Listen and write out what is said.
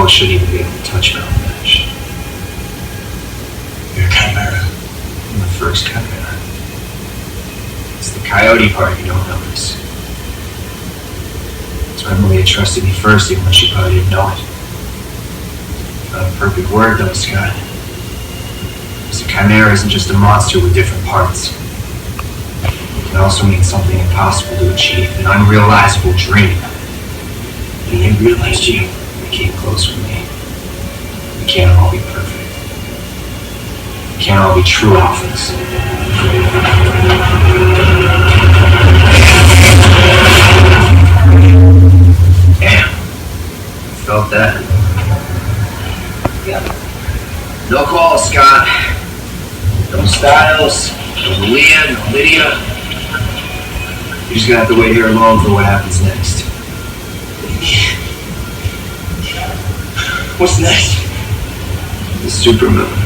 know it shouldn't even be able to touch Mountain Ash. You're a chimera. I'm the first chimera. It's the coyote part you don't notice. That's why Malia trusted me first, even when she probably didn't know it. Not a perfect word, though, Scott. Because a chimera isn't just a monster with different parts. It can also mean something impossible to achieve, an unrealizable dream. When you realized you became close with me, we can't all be perfect. We can't all be true alphas. Damn. I felt that. Yeah. No call, Scott. No Styles, no Malia, no Lydia. You're just gonna have to wait here alone for what happens next. What's next? The supermoon.